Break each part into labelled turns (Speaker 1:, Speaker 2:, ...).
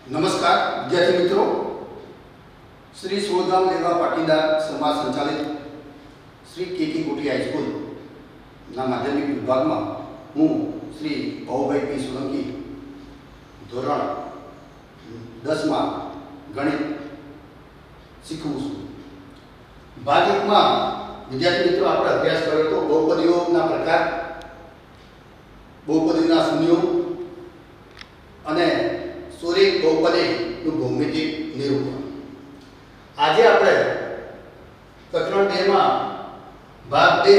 Speaker 1: નમસ્કાર વિદ્યાર્થી મિત્રો, શ્રી સોલગામ લેવા પાટીદાર સમાજ સંચાલિત શ્રી કેકી કોઠી હાઈસ્કૂલના માધ્યમિક વિભાગમાં હું શ્રી ભાઉભાઈ પી સોલંકી ધોરણ 10માં ગણિત શીખવું છું. ભાગ 1માં વિદ્યાર્થી મિત્રો આપણે અભ્યાસ કર્યો તો બહુપદીઓના પ્રકાર, બહુપદીના શૂન્યો અને સુરેખ બહુપદીનું ભૌમિતિક નિરૂપણ. આજે આપણે પ્રકરણ 2 માં ભાગ 2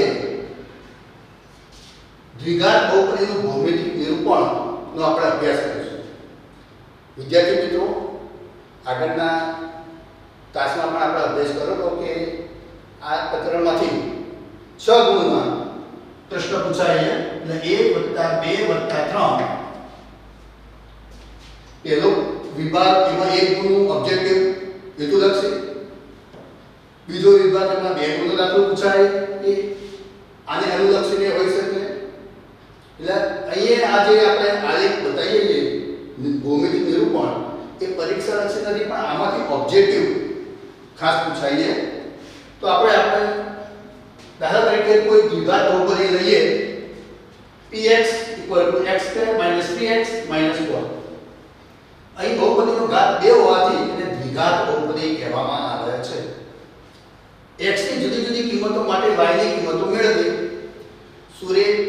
Speaker 1: દ્વિઘાત બહુપદીનું ભૌમિતિક નિરૂપણનો આપણે અભ્યાસ કરીશું. વિદ્યાર્થી મિત્રો, આગળના તાસમાં પણ આપણે અભ્યાસ કર્યો હતો કે આ પ્રકરણમાંથી 6 ગુણમાં પ્રશ્ન પૂછાય છે. એટલે 1 + 2 + 3 પહેલો વિભાગ એમાં 1 ગુણનું ઓબ્જેક્ટિવ હેતુલક્ષી, બીજો વિભાગ એમાં 2 ગુણનો દાખલો પૂછાય એ આને અનુલક્ષીને હોઈ શકે. એટલે અહીંયા આજે આપણે આલેખ બતાવીએ છીએ ભૌમિતિક નિરૂપણ એ પરીક્ષા લક્ષી નથી, પણ આમાંથી ઓબ્જેક્ટિવ ખાસ પૂછાય છે. તો આપણે દાખલા તરીકે કોઈ દ્વિઘાત બહુપદી લઈએ px = x² - 3x - 4. અહીં બહુપદીનો ઘાત 2 હોવાથી એને દ્વિઘાત બહુપદી કહેવામાં આવે છે. x ની જુદી જુદી કિંમતો માટે y ની કિંમતો મેળવી સુરેખ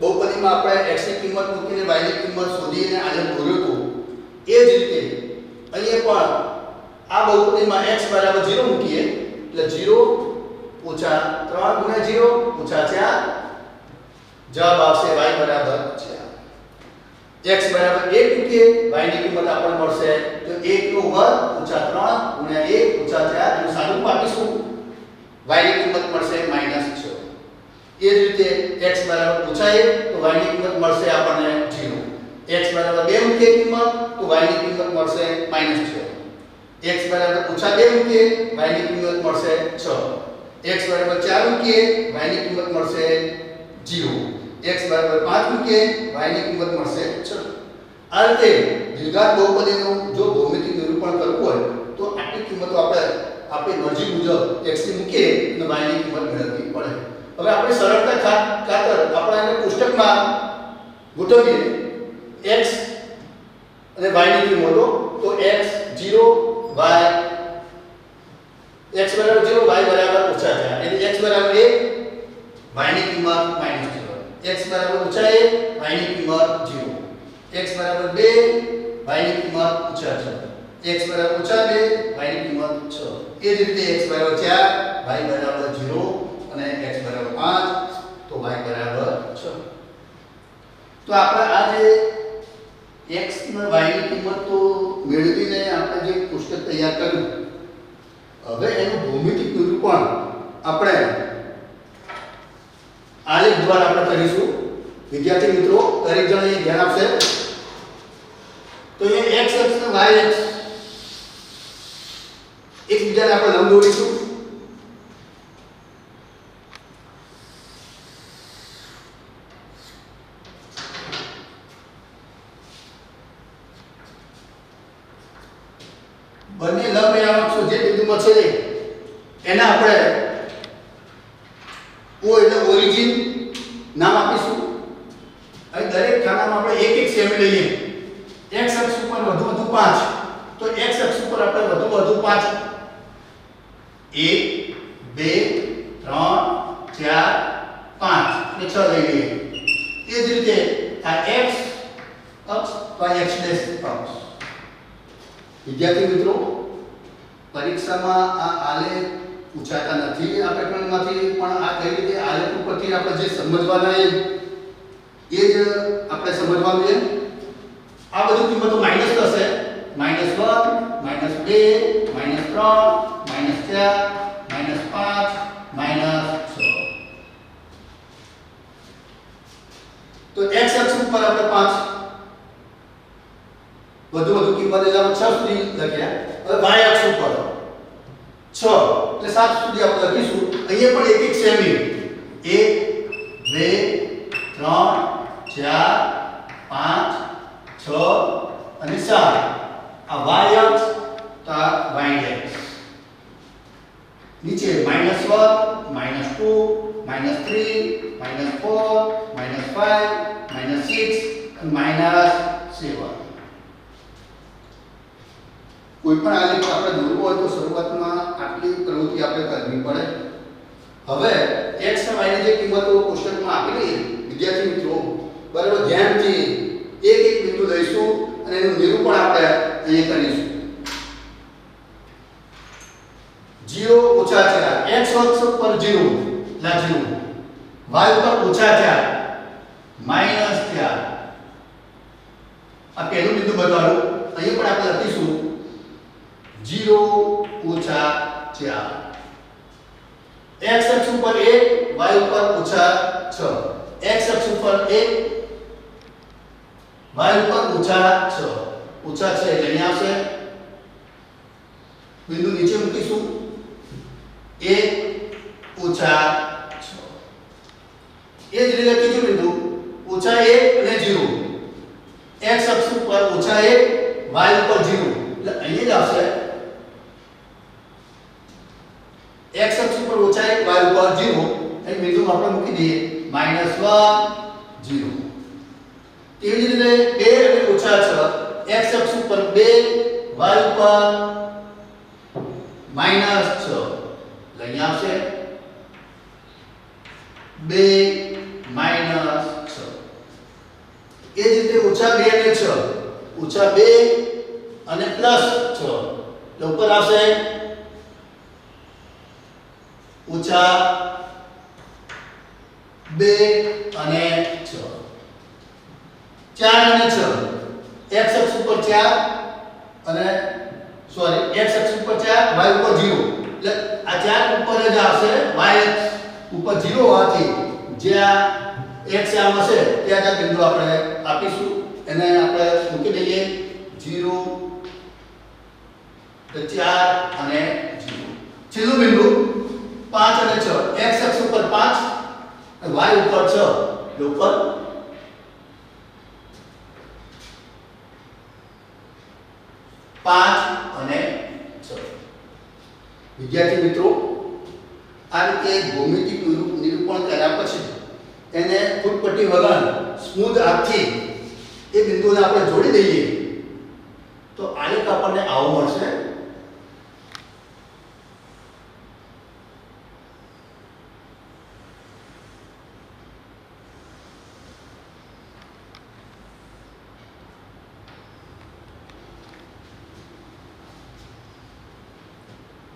Speaker 1: બહુપદીમાં આપણે x ની કિંમત મૂકીને y ની કિંમત શોધીને આલેખ દોર્યો હતો. એ જ રીતે અહીંયા પણ આ બહુપદીમાં x = 0 મૂકીએ એટલે 0 - 3 × 0 - 4 જવાબ આવશે y = 4. x = 1 મૂકીએ y ની કિંમત આપણને મળશે તો 1 નો વર્ગ - 3 × 1 - 4 એનું સાદું આપીશું, y ની કિંમત મળશે -6. એ જ રીતે x = -1 તો y ની કિંમત મળશે આપણને 0. x = 2 મૂકીએ કિંમત તો y ની કિંમત મળશે -6. x = -2 મૂકીએ y ની કિંમત મળશે 6. x = 4 મૂકીએ y ની કિંમત મળશે 0. x = 5 મૂકીએ y ની કિંમત મળશે 6. આ રીતે દ્વિઘાત બહુપદીનું જો ભૌમિતિક નિરૂપણ કરવું હોય તો આટલી કિંમતો આપણે આપણી મરજી મુજબ x ની મૂકીએ અને y ની કિંમત મેળવવી પડે. હવે આપણે સરળતા ખાતર આપણે એને કોષ્ટકમાં ગોઠવીએ x અને y ની કિંમતો. તો x 0 y x = 0 y = -4 એટલે x = 1 y ની કિંમત -0, x = -1 y ની કિંમત 0, x = 2 y ની કિંમત 4, x = -2 y ની કિંમત 6. એ જ રીતે x = 4 y = 0 અને x = 5 તો y = 6. તો આપણે આ જે x અને y ની કિંમતો મેળવીને આપણે જે કોષ્ટક તૈયાર કર્યું, હવે એનું ભૌમિતિક નિરૂપણ આપણે આલેખ દ્વારા આપણે કરીશું. વિદ્યાર્થી મિત્રો, દરેક જણ ધ્યાન આપશે. તો એ x અક્ષ અને y અક્ષ એકબીજાને આપણે લંબ દોરીશું. બંને લંબ એ અક્ષો જે બિંદુમાં છે એને આપણે O એટલે ઓરિજિન નામ આપીશું. અહીં દરેક ખાનામાં આપણે એક એક સેમી લઈએ. x અક્ષ ઉપર વધુ 5 તો x અક્ષ ઉપર આપણે વધુ 5 1 2 3 4 5 અને 6 લઈ લઈએ. એ જ રીતે આ x અક્ષ તો આ x ડેશ અક્ષ. વિદ્યાર્થી મિત્રો, પરીક્ષામાં આ આલેખ પૂછાતા નથી આ પ્રકરણમાંથી, પણ આ કઈ રીતે આલેખ ઉપરથી આપણે જે સમજવાના એ જ આપણે સમજવાનું છે. આ બધું કિંમતો માઈનસ થશે. -1 -2 -3 -4 -5 -6. તો x અક્ષ ઉપર આપણે 5 વધુ કિંમત એટલે 6 સુધી લખ્યા. હવે y અક્ષ ઉપર 6 એટલે 7 સુધી આપણે લખીશું. અહીંયા પણ એક એક સેમી 1 2 3 4 5 6 અને 7 આ y અક્ષ તો આ y અક્ષ નીચે -1 -2 -3 -4 -5 -6 અને -7 કોઈ પણ આલેખ આપણે દોરવો હોય તો શરૂઆતમાં આટલી પ્રવૃત્તિ આપણે કરવી પડે. હવે x અને y ની જે કિંમતો કોષ્ટકમાં આપેલી વિદ્યાર્થી મિત્રો બરાબર ધ્યાનથી એક એક બિંદુ લઈશું અને એનું નિરૂપણ આપણે અહીં કરીશું. 0 - 4 x અક્ષ પર 0 લા 0 y ઉપર -4 -4 આ પહેલું બિંદુ બતાડો. અહીં પણ આપણે લખીશું 0 - 4 x અક્ષ ઉપર 1 y ઉપર -6 x અક્ષ ઉપર 1 y ઉપર -6 -6 એટલે અહીંયા આવશે બિંદુ નીચે મૂકીશું 1 - 6 એ જ રીતે ત્રીજું બિંદુ -1 અને 0 x અક્ષ ઉપર -1 y ઉપર 0 એટલે અહીં જ આવશે x અક્ષ ઉપર -1 y ઉપર 0 અહીં બિંદુ આપણે મૂકી દઈએ -1 0. તેવી જ રીતે 2 અને -6 x અક્ષ ઉપર 2 y ઉપર -6 લઈ આવશે 2 -6. એ જ રીતે -2 અને 6 -2 અને +6 એટલે ઉપર આવશે -2 અને 6 4 અને 6 x અક્ષ ઉપર 4 અને x અક્ષ ઉપર 4 y ઉપર 0 એટલે આ 4 ઉપર જ આવશે y અક્ષ ઉપર 0 હોવાથી જ્યાં x આમ હશે ત્યાં આ બિંદુ આપણે આપીશું એને આપણે મૂકી દઈએ 0 4 અને 0. છેલ્લું બિંદુ 5 અને 6 x અક્ષ ઉપર 5 અને y ઉપર 6 એટલે ઉપર 5 અને 6. વિદ્યાર્થી મિત્રો આ રીતે ભૌમિતિક નિરૂપણ કર્યા પછી એને ફૂટપટ્ટી વગર સ્મૂધ હાથથી એ બિંદુને આપણે જોડી દઈએ તો આલેખ આપણને આવો મળશે.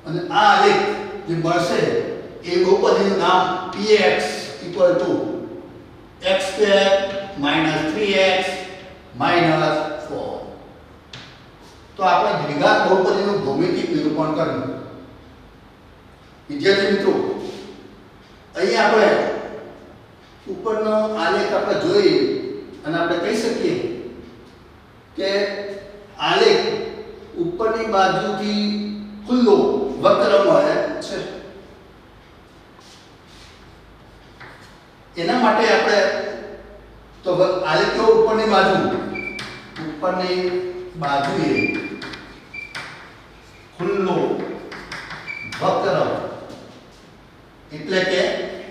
Speaker 1: અને આ આલેખ જે મળશે એ બહુપદીનું નામ px = x² - 3x - 4. તો આપણે દ્વિઘાત બહુપદીનું ભૌમિતિક નિરૂપણ કર્યું. વિદ્યાર્થી મિત્રો અહીં આપણે ઉપરનો આલેખ આપણે જોઈએ અને આપણે કહી શકીએ કે આલેખ ઉપરની બાજુથી ખુલ્લો વક્ર મળે છે. એના માટે આપણે તો આલેખ કેવો ઉપરની બાજુએ ખુલ્લો વક્ર એટલે કે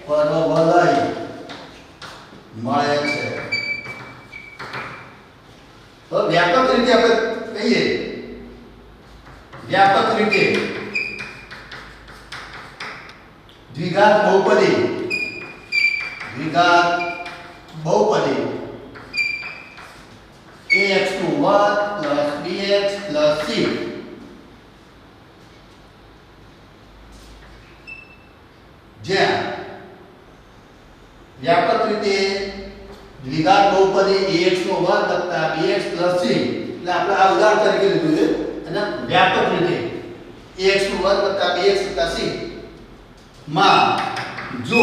Speaker 1: પરવલય મળે છે. તો વ્યાપક રીતે આપણે કહીએ દ્વિઘાત બહુપદી ax² + bx + c જ્યાં વ્યાપક રીતે દ્વિઘાત બહુપદી ax² + bx + c એટલે આપણે આ ઉદાહરણ તરીકે લીધું છે અને વ્યાપક રીતે ax² + bx + c માં જો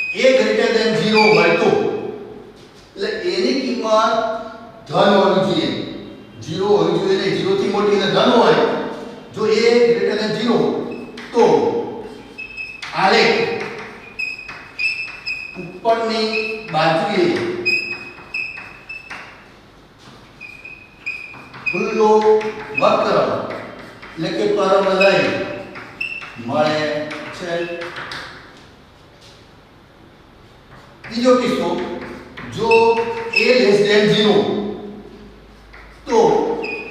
Speaker 1: a > 0 હોય તો એટલે એની કિંમત ધન હોવી જોઈએ. 0 હોવી જોઈએ નહીં, 0 થી મોટી અને ધન હોય. જો a > 0 તો આલેખ ઉપરની બાજુએ ખુલ્લો વક્ર એટલે કે પરવલય મળે છે. બીજો કિસ્સો, જો a લેસ ધેન 0 તો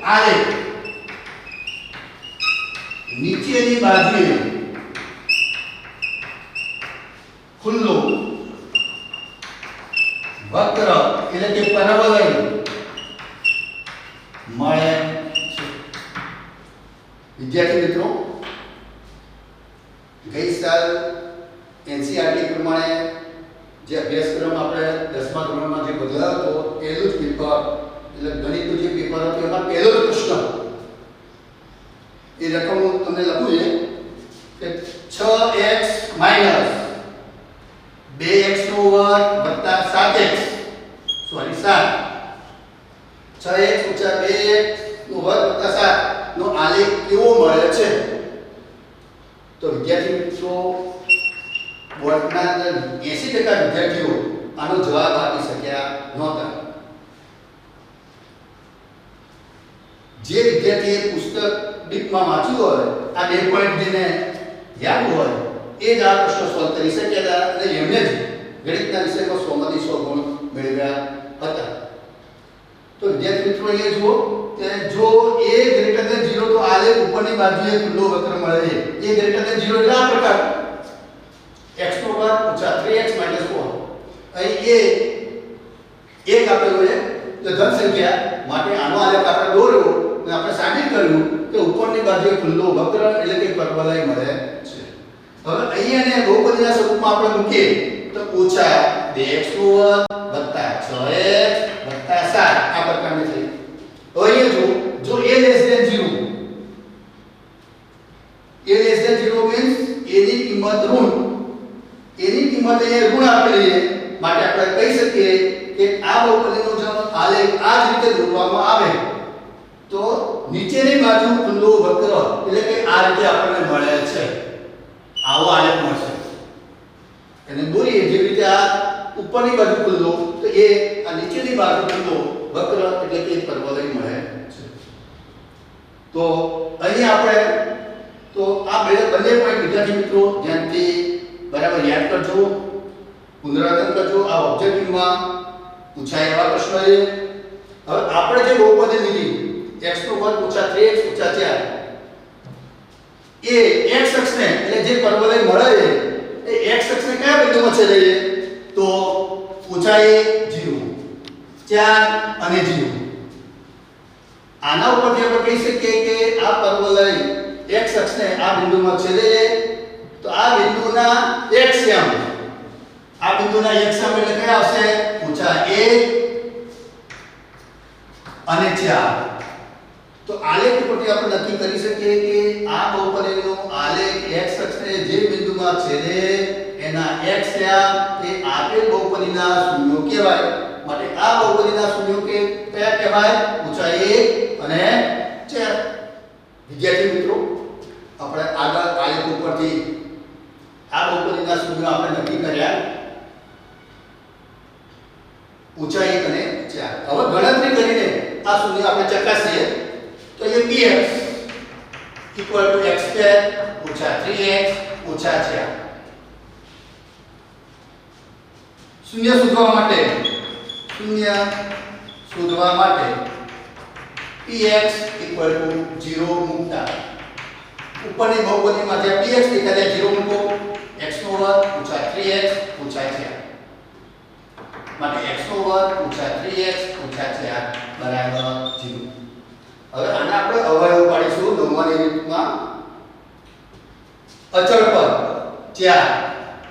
Speaker 1: આલેખ નીચેની બાજુએ ખુલ્લો વક્ર એટલે કે પરવલય મળે છે. વિદ્યાર્થી મિત્રો, ગઈ સાલ એનસીઆરટી પ્રમાણે જે અભ્યાસક્રમ આપણે 10મા ધોરણમાં જે બદલાયો હતો, પહેલું જ પેપર એટલે ગણિતનું જે પેપર હતું એમાં પહેલો જ પ્રશ્ન, એ રકમ હું તમને લખું છે કે 6x માઈનસ 2x નો વર્ગ વત્તા 7x સોરી 6x ઓછા 2x નો વર્ગ વત્તા 7 નો આલેખ કેવો મળે છે? તો વિદ્યાર્થી મિત્રો, બોર્ડના અંદર 80% વિદ્યાર્થીઓ આનો જવાબ આપી શક્યા નહોતા. જે વિદ્યાર્થીએ પુસ્તક ડીપમાં વાંચ્યું હોય, આ 2 પોઈન્ટ જેને યાદ હોય, એ જ આ પ્રશ્ન સોલ્વ કરી શક્યા હતા અને એમને જ ગણિતના વિષયમાં 100 માંથી 100 ગુણ મેળવ્યા હતા. તો વિદ્યાર્થી મિત્રો, અહીંયા જુઓ કે જો a ગ્રેટર ધેન 0 તો આલેખ ઉપરની બાજુએ ખુલ્લો વક્ર મળે છે. a ગ્રેટર ધેન 0 એટલે આ પ્રકાર x નો વર્ગ ઓછા 3x 4. અહીં a 1 આપેલો છે તો ધન સંખ્યા માટે આનો આલેખ આપણે દોર્યો અને આપણે સાબિત કર્યું કે ઉપરની બાજુએ ખુલ્લો વક્ર એટલે કે પરવલય મળે છે. હવે અહીં અને બહુપદીના સ્વરૂપમાં આપણે મૂકીએ તો ઓછા 2x નો વર્ગ વત્તા 6x વત્તા 7 આ પ્રકારની થઈ. હવે અહીંયા જો a less than 0, a less than 0 means a ની કિંમત ઋણ, a ની કિંમત અહીંયા ઋણ આપેલી છે માટે આપણે કહી શકીએ કે આ બહુપદીનો જો આલેખ આ જ રીતે દોરવામાં આવે તો નીચેની બાજુ ખુલ્લો વક્ર એટલે કે આ રીતે આપણને મળે છે. આવો આલેખ મળશે. એને દોરીએ જેવી રીતે આ ઉપરની બાજુ ખુલ્લો તો એ આ નીચેની બાજુ ખુલ્લો વક્ર એટલે કે પરવલય મળે છે. તો અહીં આપણે તો આ બંને પોઈન્ટ વિદ્યાર્થી મિત્રો ધ્યાનથી બરાબર યાદ કરજો, પુનરાવર્તન કરજો. આ ઓબ્જેક્ટિવમાં પૂછાય એવા પ્રશ્નો છે. હવે આપણે જે બહુપદી લીધી x નો વર્ગ ઓછા 3x ઓછા 4 એ x અક્ષને એટલે જે પરવલય મળે છે એ x અક્ષને કયા બિંદુમાં છેદે છે? તો ઓછા 1 0 4 અને 0. આના ઉપરથી આપણે કહી શકીએ કે આ પરવલય x અક્ષને આ બિંદુમાં છેદે છે તો આ બિંદુના x યામ, આ બિંદુના x યામ એટલે કયા આવશે? ઓછા 1 અને 4. તો આલેખ ઉપરથી આપણે નક્કી કરી શકીએ કે આ બહુપદીનો આલેખ x અક્ષને જે બિંદુમાં છેદે એના x યામ એ આપેલ બહુપદીના શૂન્યો કહેવાય. માટે આ બહુપદીના શૂન્યો કે કયા કહેવાય? ઓછા 1 અને 4. વિદ્યાર્થી મિત્રો, આપણે આગળ આલેખ ઉપરથી આ બહુપદીના શૂન્યો આપણે નક્કી કર્યા ઓછા 1 અને 4. હવે ગણતરી કરીને આ શૂન્ય આપણે ચકાસીએ તો એ px = x² - 3x - 4. શૂન્ય શોધવા માટે px = 0 મૂકતા ઉપરની બહુપદીમાં જે px દેખાય છે 0 મૂકો, x નો વર્ગ ઓછા 3x ઓછા 4 માટે x નો વર્ગ ઓછા 3x ઓછા 4 બરાબર 0. હવે આને આપણે અવયવ પાડીશું નવમાની રીતમાં. અચળ પદ 4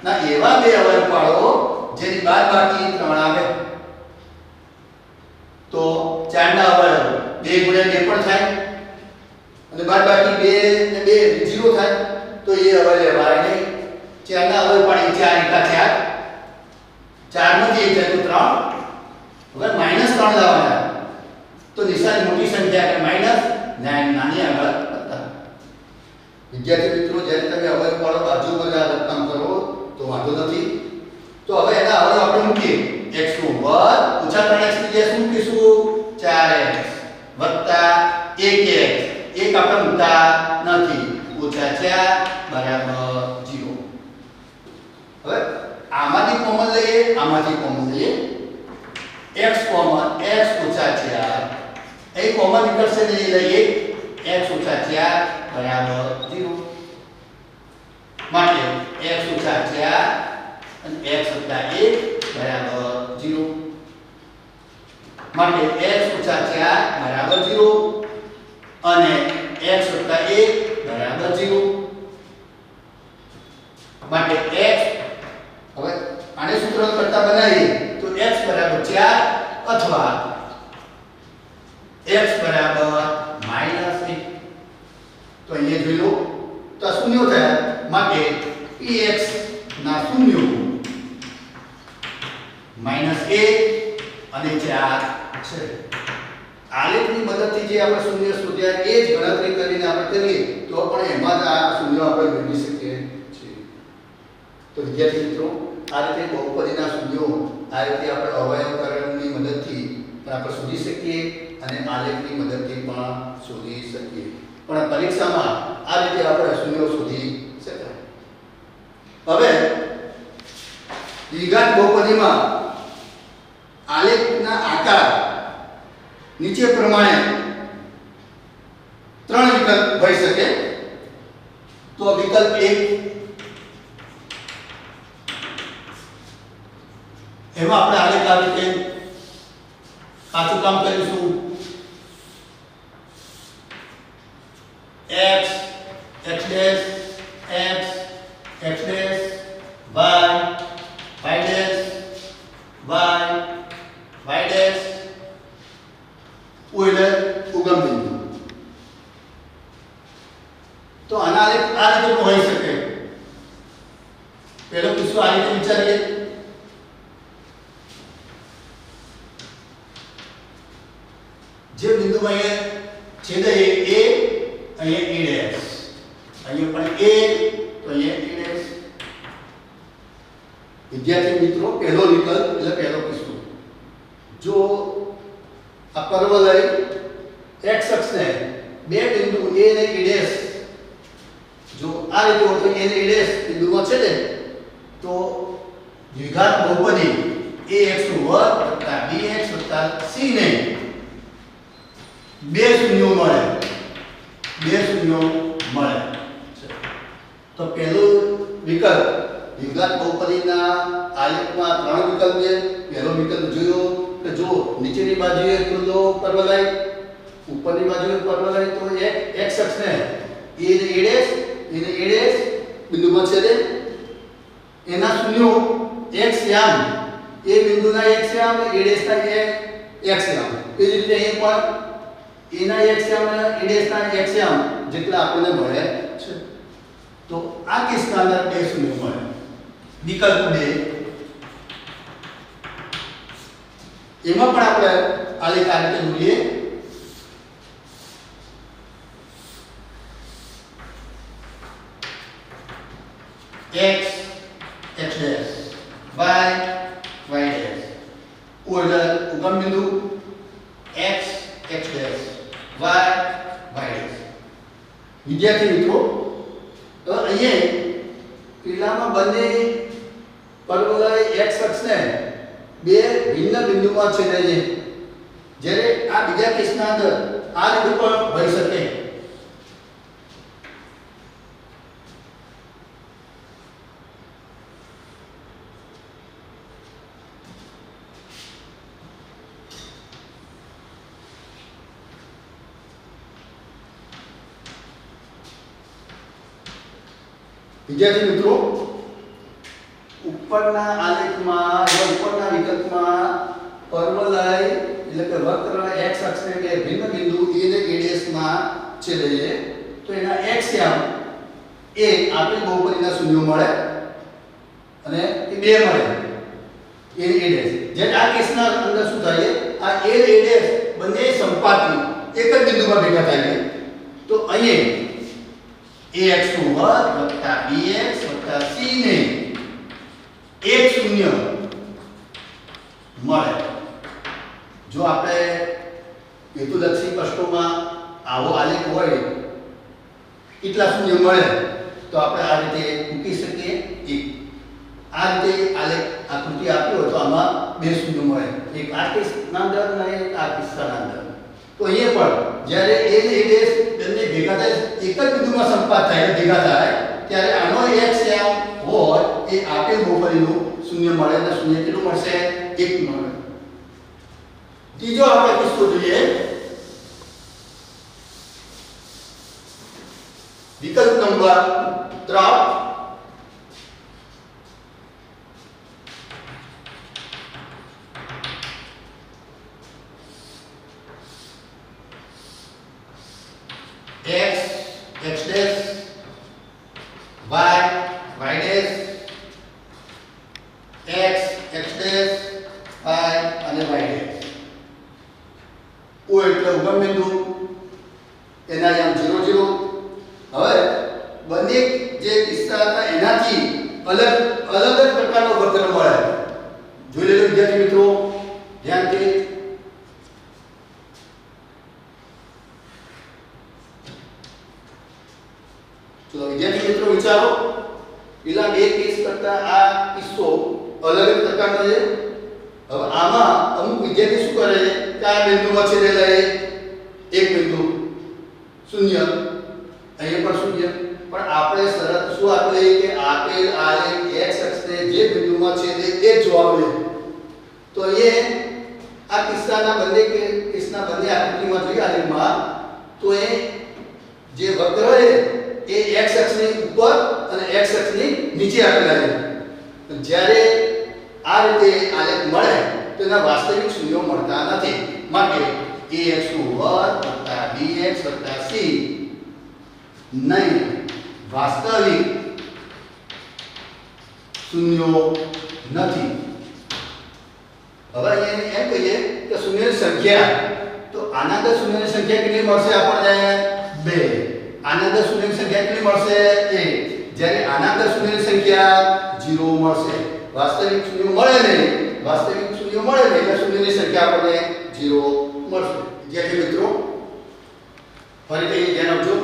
Speaker 1: ના એવા બે અવયવ પાડો જેની બાદબાકી 3 આવે. તો 4 ના અવયવ 2 × 2 પણ થાય અને બાદબાકી 2 ને 2 0 થાય તો એ અવયવ લેવાય નહીં. 4 ના અવયવ પાડી 4 × 4 4 માંથી 1 જાય તો 3. હવે -3 લાવવાના તો નિશાન મોટી સંખ્યા કે -9 નાની આગળ હતા. વિદ્યાર્થી મિત્રો, જ્યારે તમે અવયવ પાડો બાજુ પર આ રકમ કરો તો વાંધો નથી. તો હવે એના અવયવ આપણે મૂકીએ. x નો વર્ગ ઓછા 3x ની જગ્યાએ શું મૂકીશું? 4x વત્તા ઓછા 4 બરાબર 0. હવે આમાંથી કોમન લઈએ, આમાંથી કોમન લઈએ. x કોમન, x ઓછા 4 એ કોમન નીકળશે ને એ લઈએ x ઓછા 4 બરાબર 0. માટે x ઓછા 4 અને x વત્તા 1 બરાબર 0. માટે x ઓછા 4 બરાબર 0 અને x વત્તા 1 બરાબર 0. માટે x, હવે આને સૂત્ર કરતા બનાવીએ તો x બરાબર 4 અથવા x બરાબર -1. તો અહીંયા જોઈ લો તો આ શૂન્ય થયા. માટે px ના શૂન્ય -1 અને 4 છે. આલેખની મદદથી જે આપણે શૂન્ય શોધ્યા એ જ ગણતરી કરીને આપણે કરીએ તો પણ એમાં જ આ શૂન્ય આપણે મેળવી શકીએ છીએ. તો વિદ્યાર્થી મિત્રો, આ રીતે બહુપદીના શૂન્યો આ રીતે આપણે અવયવકરણની મદદથી પણ આપણે શોધી શકીએ અને આલેખની મદદથી પણ શોધી શકીએ. પણ પરીક્ષામાં આ રીતે આપણે શૂન્યો શોધી શકાય. હવે દ્વિઘાત બહુપદીમાં આલેખના આકાર નીચે પ્રમાણે 3 વિકલ્પ હોઈ શકે. તો વિકલ્પ 1, એમાં આપણે આલેખ આ રીતે કાચું કામ કરીશું. x x dash x x dash y y dash y y dash ઓઇલર ઉગમ બિંદુ. તો આના આલેખ આ રીતે પણ હોઈ શકે. પહેલો કિસ્સો આ રીતે વિચારીએ. જે બિંદુમાં અહીંયા છેદે એ અહીંયા a dash, અહીંયા પણ a, તો અહીંયા a dash. વિદ્યાર્થી મિત્રો, પહેલો વિકલ્પ એટલે પહેલો કિસ્સો. જો આ પર્વલય x અક્ષને બે બિંદુ a અને a dash જો આ રીતે હોય તો a અને a dash બિંદુમાં છેદે તો દ્વિઘાત બહુપદી ax નું વર્ગ વત્તા bx વત્તા c ને બે શૂન્યો મળે. તો પહેલો વિકલ્પ દ્વિઘાત બહુપદીના આલેખમાં 3 વિકલ્પ છે. પહેલો વિકલ્પ જોયો કે જો નીચેની બાજુએ ખુલ્લો પર્વલય, ઉપરની બાજુએ પર્વલય, તો x અક્ષને a ને a dash બિંદુમાં છેદે એના શૂન્યો x યામ એ બિંદુના x યામ a dash ના x યામ એ જ રીતે અહીં પણ એના x યામ અને a dash ના x યામ જેટલા આપણને મળે છે. તો આ કિસ્સામાં અંદર બે શૂન્યો મળે. વિકલ્પ 2, એમાં પણ આપણે આલેખ આ રીતે દોરીએ. x x dash y y dash ઓઇલર ઉગમ બિંદુ x x dash y y dash. વિદ્યાર્થી મિત્રો, તો અહીંયા પેલામાં બંને પર્વલય x અક્ષને બે ભિન્ન બિંદુમાં છેદે છે. જ્યારે આ બીજા કેસના અંદર આ રીતે પણ હોઈ શકે. વિદ્યાર્થી મિત્રો, ઉપરના આલેખમાં ઉપરના વિકલ્પમાં પર્વલય એટલે કે વક્ર x અક્ષને બે ભિન્ન બિંદુ a અને a dash માં છેદે છે. તો એના x યામ એ આપેલ બહુપદીના શૂન્યો મળે અને એ બે મળે a અને a dash. જે આ કેસના અંદર શું થાય, આ a અને a dash બંને સંપાતી એક જ બિંદુમાં ભેગા થાય. તો અહીંયા ax નું વર્ગ વત્તા bx વત્તા c ને એક શૂન્ય મળે. જો આપણે હેતુલક્ષી પ્રશ્નોમાં આવો આલેખ હોય કેટલા શૂન્ય મળે તો આપણે આ રીતે મૂકી શકીએ. એક આ રીતે આલેખ આકૃતિ આપ્યો હોય તો આમાં બે શૂન્ય મળે, એક આ કિસ્સાના અંદર અને એક આ કિસ્સાના અંદર. તો અહીંયા પણ જ્યારે a ને a ડેશ બંને ભેગા થાય એક જ બિંદુમાં સંપાત થાય ભેગા થાય ત્યારે આનો x એમ હોય એ આપેલ બહુપદીનું શૂન્ય મળે અને શૂન્ય કેટલું મળશે? 1 મળે. ત્રીજો આપણે કિસ્સો જોઈએ. વિકલ્પ number 3 x x dash y y dash x x dash y અને y dash. O એટલે ઉગમ બિંદુ, એના યામ 0 0. હવે બંને જે કિસ્સા હતા એનાથી અલગ અલગ પ્રકારનો વક્ર મળે. જોઈ લેજો વિદ્યાર્થી મિત્રો ધ્યાનથી. તો વિદ્યાર્થી મિત્રો વિચારો, પેલા બે કેસ કરતા આ કિસ્સો અલગ અલગ પ્રકારનો છે. હવે આમાં અમુક વિદ્યાર્થી શું કરે છે કે આ બિંદુમાં છેદે લે એક બિંદુ શૂન્ય, અહીંયા પણ શૂન્ય, પણ આપણે શરત શું આપી કે આપેલ આલેખ x અક્ષને જે બિંદુમાં છેદે એ જ જવાબ લે. તો એ આ કિસ્સાના બંને કેસના બંને આકૃતિમાં જોઈએ આલેખમાં તો એ જે વક્ર છે એ x અક્ષની ઉપર અને x અક્ષની નીચે આપેલા છે. જ્યારે આ રીતે આલેખ મળે તો એના વાસ્તવિક શૂન્યો મળતા નથી. માટે ax નું વર્ગ bx c નહીં વાસ્તવિક શૂન્યો નથી. હવે અહીંયા એમ કહીએ કે શૂન્યની સંખ્યા, તો આના અંદર શૂન્યની સંખ્યા કેટલી મળશે આપણને? 2. આના અંદર શૂન્યની સંખ્યા કેટલી મળશે? 1. જ્યારે આના અંદર શૂન્યની સંખ્યા 0 મળશે. વાસ્તવિક શૂન્ય મળે નહીં, વાસ્તવિક શૂન્ય મળે નહીં એટલે શૂન્યની સંખ્યા આપણને 0 મળશે. વિદ્યાર્થી મિત્રો ફરીથી ધ્યાન આપજો.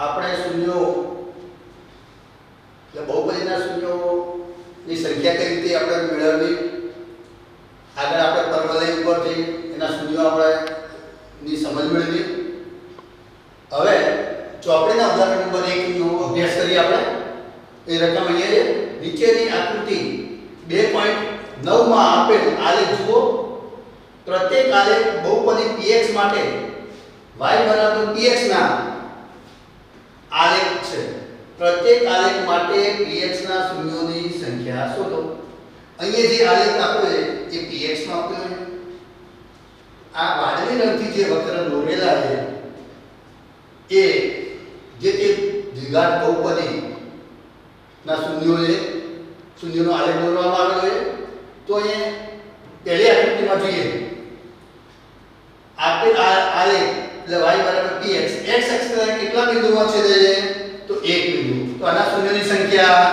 Speaker 1: આપણે શૂન્યો એટલે બહુપદીના શૂન્યોની સંખ્યા કઈ રીતે આપણે મેળવવી, આગળ આપણે પરવલય ઉપરથી એના શૂન્યો આપણે ની સમજ મેળવી. હવે ચોપડીના ઉદાહરણ નંબર 1 નો અભ્યાસ કરીએ આપણે. એ રકમ અહીંયા છે. નીચેની આકૃતિ 2.9 માં આપેલ આલેખ જુઓ. પ્રત્યેક આલેખ બહુપદી px માટે y px ના આલેખ છે. પ્રત્યેક આલેખ માટે px ના શૂન્યોની સંખ્યા શોધો. અહીંયા જે આલેખ આપ્યો છે એ px માં આપ્યો છે. આ વાદળી રંગથી જે વક્ર દોરેલા છે એ જે તે દ્વિઘાત બહુપદી ના શૂન્યો છે, શૂન્યનો આલેખ દોરવામાં આવેલો છે. તો અહીંયા પહેલી આકૃતિમાં જોઈએ આપેલ આલેખ એટલે y px x અક્ષના કેટલા બિંદુમાં છેદે છે? તો એક બિંદુ. તો આના શૂન્યોની સંખ્યા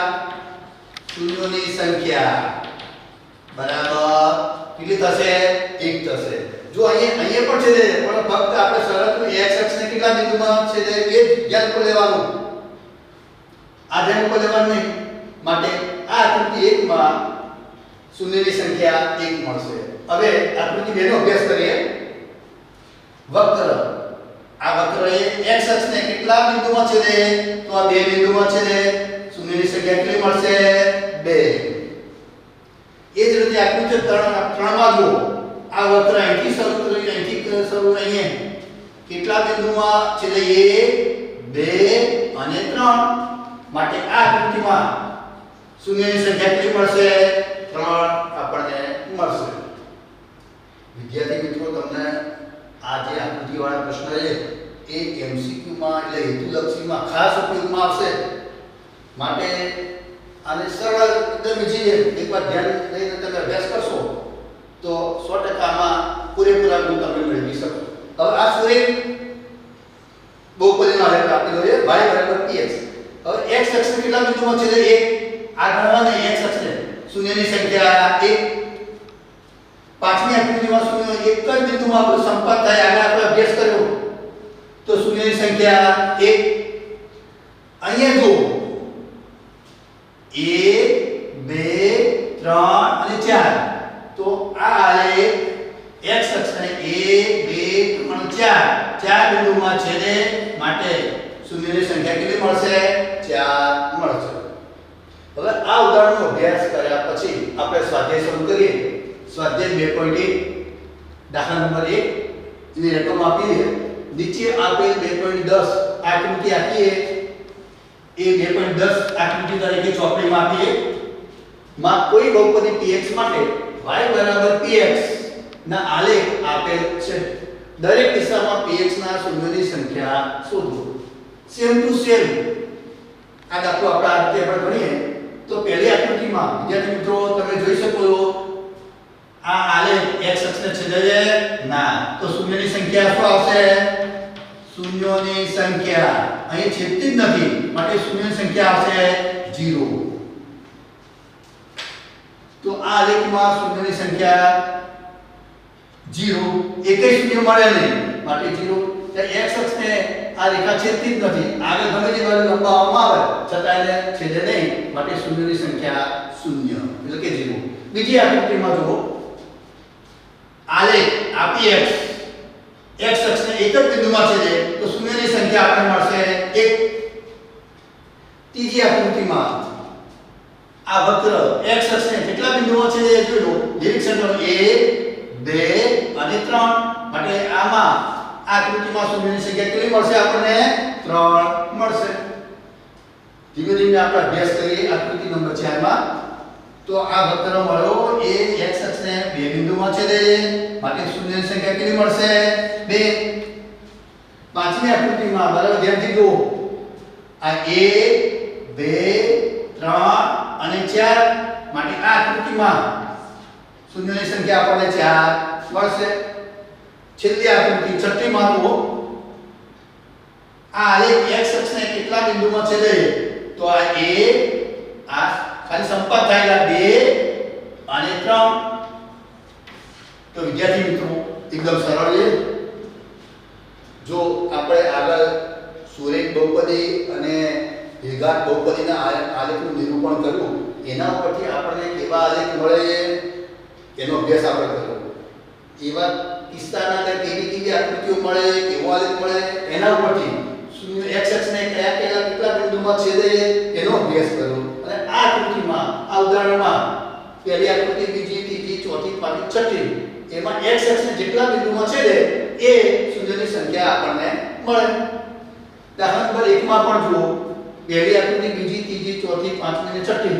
Speaker 1: બરાબર કેટલી થશે? 1 થશે. જો અહીંયા પણ છેદે પણ ફક્ત આપણે શરત x અક્ષને કેટલા બિંદુમાં છેદે એ ધ્યાન પર લેવાનું, આ ધ્યાન પર લેવાનું નહીં. માટે આ આકૃતિ 1 માં શૂન્યની સંખ્યા 1 મળશે. હવે આકૃતિ 2 નો અભ્યાસ કરીએ. વક્ર, આ વક્ર એ x અક્ષને કેટલા બિંદુમાં છેદે? તો આ બે બિંદુમાં છેદે. શૂન્યની સંખ્યા કેટલી મળશે? 2. એ જ રીતે આકૃતિ 3 માં જુઓ. આ વક્ર અહીંથી શરૂ કરી અહીંથી શરૂ અહીંયા કેટલા બિંદુમાં છેદે? 1 2 અને 3. માટે આ આકૃતિમાં શૂન્યની સંખ્યા કેટલી મળશે? 3 આપણને મળશે. વિદ્યાર્થી મિત્રો તમને આ જે આકૃતિવાળા પ્રશ્ન છે એ MCQ માં એટલે હેતુલક્ષીમાં ખાસ ઉપયોગમાં આવશે. માટે આને સરળ એકદમ ઈઝી છે. એકવાર ધ્યાન દઈને તમે અભ્યાસ કરશો તો 100% આમાં પૂરેપૂરા ગુણ તમે મેળવી શકો. હવે આ સુરેખ બહુપદીનો આલેખ આપેલો છે y px. હવે x અક્ષ કેટલા બિંદુમાં છે? 1. આ ગણવાને x અક્ષને શૂન્યની સંખ્યા 1. પાંચમી આકૃતિમાં શૂન્ય એક જ બિંદુમાં આપણો સંપાત થાય. આગળ આપણે અભ્યાસ કર્યો તો શૂન્યની સંખ્યા 1. અહીંયા જો 1 2 3 અને 4 તો આ આલેખ x અક્ષ અને 1 2 3 4 ચાર બિંદુમાં છેદે માટે શૂન્યની સંખ્યા કેટલી મળશે 4 મળશે. હવે આ ઉદાહરણનો અભ્યાસ કર્યા પછી આપણે સ્વાધ્યાય શરૂ કરીએ. સ્વાધ્યાય 2.1 દાખલા નંબર 1 ની રકમ આપી છે. નીચે આપેલ 2.10 આકૃતિ આપી છે એ 2.10 આકૃતિ તરીકે ચોપડીમાં આપી છે. માં કોઈ બહુપદી px માટે y px ના આલેખ આપેલ છે. દરેક કિસ્સામાં px ના શૂન્યોની સંખ્યા શોધો. સેમ ટુ સેમ આ દાખલો આપણે આ રીતે આપણે ગણીએ તો પહેલી આકૃતિમાં વિદ્યાર્થી મિત્રો તમે જોઈ શકો છો આ આલેખ x અક્ષને છેદે છે ના, તો શૂન્યની સંખ્યા શું આવશે? શૂન્યોની સંખ્યા અહીં છેદતી જ નથી માટે શૂન્યની સંખ્યા આવશે 0. તો આ આલેખમાં શૂન્યની સંખ્યા 0, એકેય શૂન્ય મળે નહીં માટે 0. ત્યાં x અક્ષને આ રેખા છેદતી જ નથી, આગળ ગમે તે બાજુ લંબાવવામાં આવે છતાં એને છેદે નહીં માટે શૂન્યની સંખ્યા 0 એટલે કે 0. બીજી આકૃતિમાં જુઓ આલેખ આપી x અક્ષને એક જ બિંદુમાં છેદે તો શૂન્યની સંખ્યા આપણને મળશે 1. ત્રીજી આકૃતિમાં આ વક્ર x અક્ષને કેટલા બિંદુમાં છેદે એ જોઈ લો. નિરીક્ષણ કરો 1 2 અને 3 માટે આમાં આકૃતિમાં શૂન્યની સંખ્યા કેટલી મળશે? આપણને 3 મળશે. ધીમે ધીમે આપણે અભ્યાસ કરીએ આકૃતિ નંબર 4 માં. તો આ વક્ર મળ્યો એ x અક્ષને બે બિંદુમાં છેદે માટે શૂન્યની સંખ્યા કેટલી મળશે? 2. પાંચમી આકૃતિમાં બરાબર ધ્યાનથી જુઓ આ 1 2 3 અને 4 માટે આ આકૃતિમાં શૂન્યની સંખ્યા આપણને 4 મળશે. છેલ્લી આકૃતિ છઠ્ઠી માં જુઓ આ આલેખ x અક્ષને કેટલા બિંદુમાં છેદે તો આ 1 આ ખાલી સંપર્ક થયેલા 2 અને 3. તો વિદ્યાર્થી મિત્રો એકદમ સરળ છે. જો આપણે આગળ સુરેખ બહુપદી અને દ્વિઘાત બહુપદીના આલેખનું નિરૂપણ કર્યું એના ઉપરથી આપણને કેવા આલેખ મળે એનો અભ્યાસ આપણે કર્યો. એવા કિસ્સાના અંદર કેવી આકૃતિઓ મળે, કેવો આલેખ મળે એના ઉપરથી x અક્ષને કયા કેટલા બિંદુમાં છેદે એનો અભ્યાસ કર્યો. અને આ આકૃતિમાં આ ઉદાહરણમાં પહેલી આકૃતિ, બીજી, ત્રીજી, ચોથી, પાંચમી, છઠ્ઠી એમાં x અક્ષને જેટલા બિંદુમાં છેદે એ શૂન્યની સંખ્યા આપણને મળે. દાખલા નંબર 1 માં પણ જુઓ પહેલી આકૃતિ, બીજી, ત્રીજી, ચોથી, પાંચમી અને છઠ્ઠી.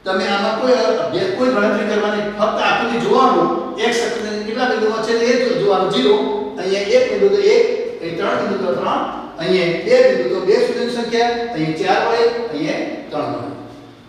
Speaker 1: તમે આમાં કોઈ અભ્યાસ કોઈ ગણતરી કરવાની, ફક્ત આકૃતિ જોવાનું. x અક્ષને કેટલા બિંદુમાં છેદે એ જોવાનું 0. અહીંયા એક બિંદુ તો 1, અહીં 3 બિંદુ તો 3, અહીંયા 2 બિંદુ તો 2 શૂન્યની સંખ્યા, અહીં 4 હોય, અહીંયા 3 હોય.